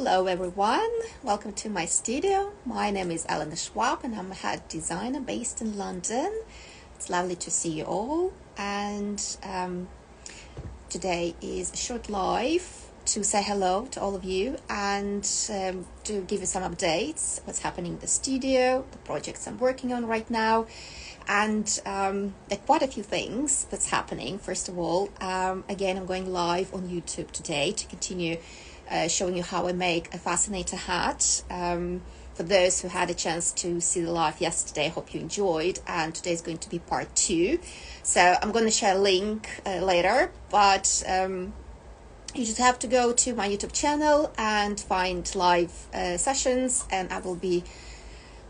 Hello everyone, welcome to my studio. My name is Elena Shvab and I'm a head designer based in London. It's lovely to see you all, and today is a short live to say hello to all of you and to give you some updates, what's happening in the studio, the projects I'm working on right now, and there are quite a few things that's happening. First of all, again, I'm going live on YouTube today to continue showing you how I make a fascinator hat. For those who had a chance to see the live yesterday, I hope you enjoyed, and today is going to be part 2. So I'm going to share a link later, but you just have to go to my YouTube channel and find live sessions, and I will be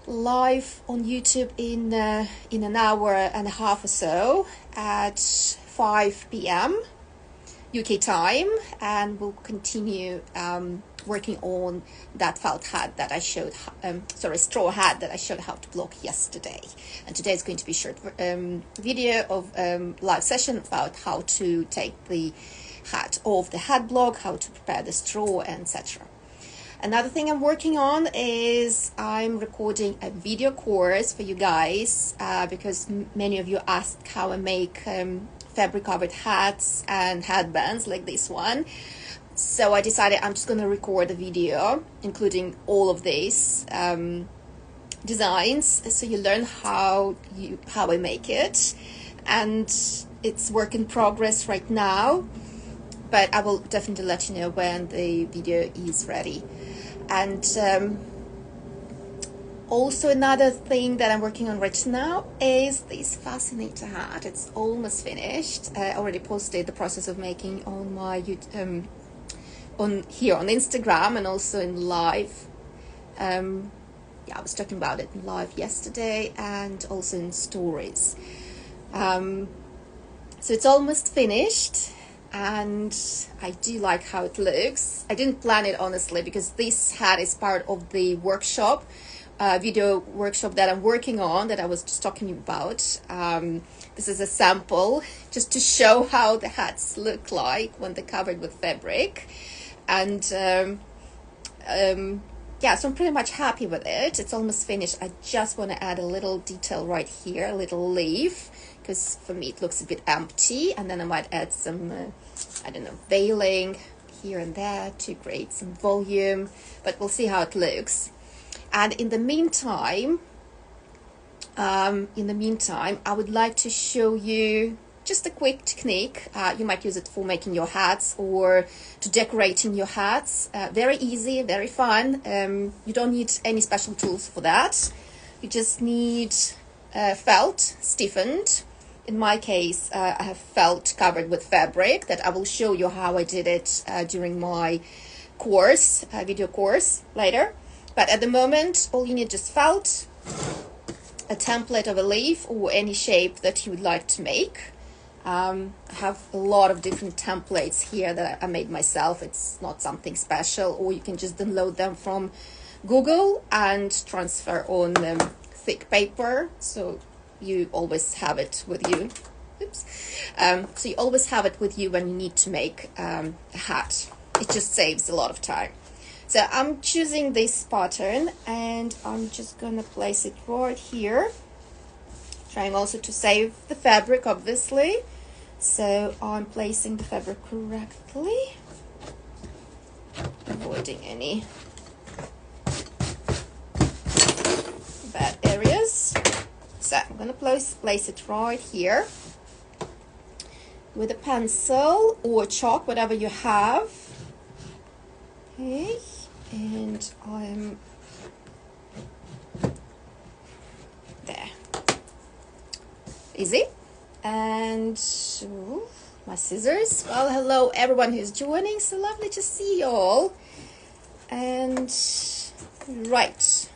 live on YouTube in an hour and a half or so at 5 p.m. UK time, and we'll continue working on that felt hat that I showed, straw hat that I showed how to block yesterday. And today is going to be a short video of live session about how to take the hat off the hat block, how to prepare the straw, etc. Another thing I'm working on is I'm recording a video course for you guys because many of you asked how I make fabric covered hats and headbands like this one. So I decided I'm just going to record a video including all of these designs, so you learn how I make it. And it's work in progress right now, but I will definitely let you know when the video is ready. And also another thing that I'm working on right now is this fascinator hat. It's almost finished. I already posted the process of making on my on Instagram and also in live. I was talking about it in live yesterday and also in stories. So it's almost finished, and I do like how it looks. I didn't plan it honestly because this hat is part of the workshop, video workshop that I'm working on, that I was just talking about. This is a sample just to show how the hats look like when they're covered with fabric. And yeah, so I'm pretty much happy with it. It's almost finished. I just want to add a little detail right here, a little leaf, because for me it looks a bit empty, and then I might add some I don't know, veiling here and there to create some volume, but we'll see how it looks. And in the meantime, I would like to show you just a quick technique. You might use it for making your hats or to decorating your hats. Very easy, very fun. You don't need any special tools for that. You just need felt stiffened. In my case, I have felt covered with fabric that I will show you how I did it during my course, video course later. But at the moment, all you need is just felt, a template of a leaf or any shape that you would like to make. I have a lot of different templates here that I made myself. It's not something special, or you can just download them from Google and transfer on thick paper, so you always have it with you. Oops. So you always have it with you when you need to make a hat. It just saves a lot of time. So I'm choosing this pattern and I'm just gonna place it right here, trying also to save the fabric, obviously. So I'm placing the fabric correctly, avoiding any bad areas. So I'm gonna place it right here with a pencil or chalk, whatever you have. Okay, and I'm there. Easy. And my scissors. Well, hello everyone who's joining. So lovely to see you all. And right,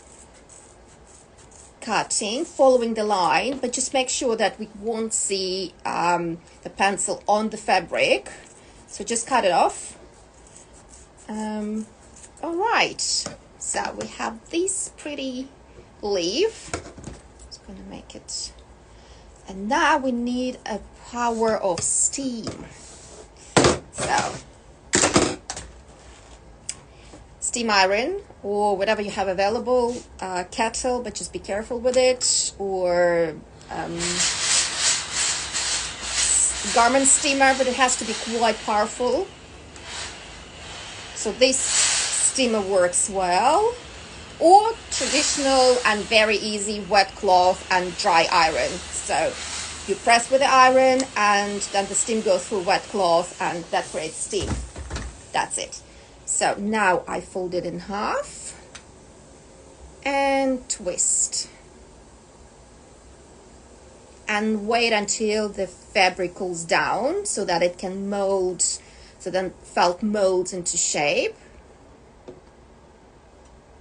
cutting, following the line, but just make sure that we won't see the pencil on the fabric. So just cut it off. All right, so we have this pretty leaf. Just gonna make it, and now we need a power of steam. So steam iron or whatever you have available, kettle, but just be careful with it, or garment steamer, but it has to be quite powerful. So this steamer works well, or traditional and very easy wet cloth and dry iron. So you press with the iron and then the steam goes through wet cloth and that creates steam. That's it. So now I fold it in half and twist. And wait until the fabric cools down so that it can mold, so then felt molds into shape.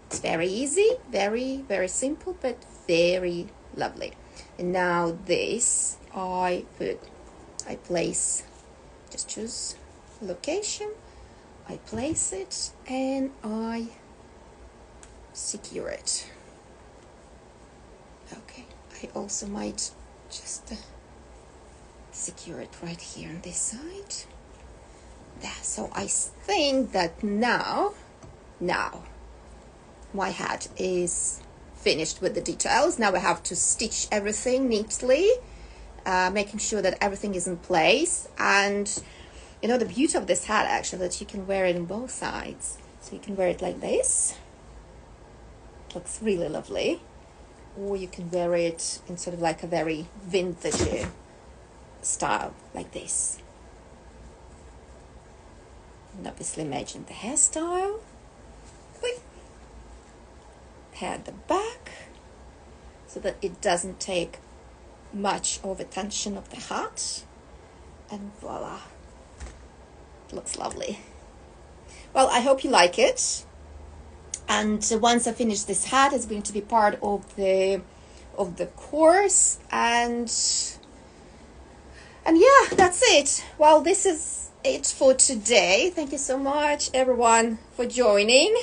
It's very easy, very, very simple, but very lovely. And now this, I place, just choose location, I place it and I secure it. Okay, I also might just secure it right here on this side. There, so I think that now my hat is finished with the details. Now I have to stitch everything neatly, making sure that everything is in place. And you know, the beauty of this hat actually, that you can wear it on both sides. So you can wear it like this, looks really lovely, or you can wear it in sort of like a very vintage style like this. And obviously imagine the hairstyle. Hair at the back so that it doesn't take much of attention of the hat, and voila, it looks lovely. Well, I hope you like it, and once I finish this hat, it's going to be part of the course, and yeah, that's it. Well, this is it for today. Thank you so much everyone for joining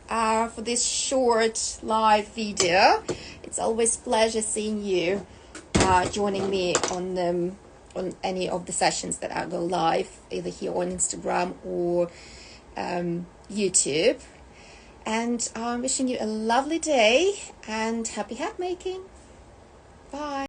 for this short live video. It's always a pleasure seeing you joining me on any of the sessions that I go live, either here on Instagram or YouTube. And I'm wishing you a lovely day and happy hat making. Bye.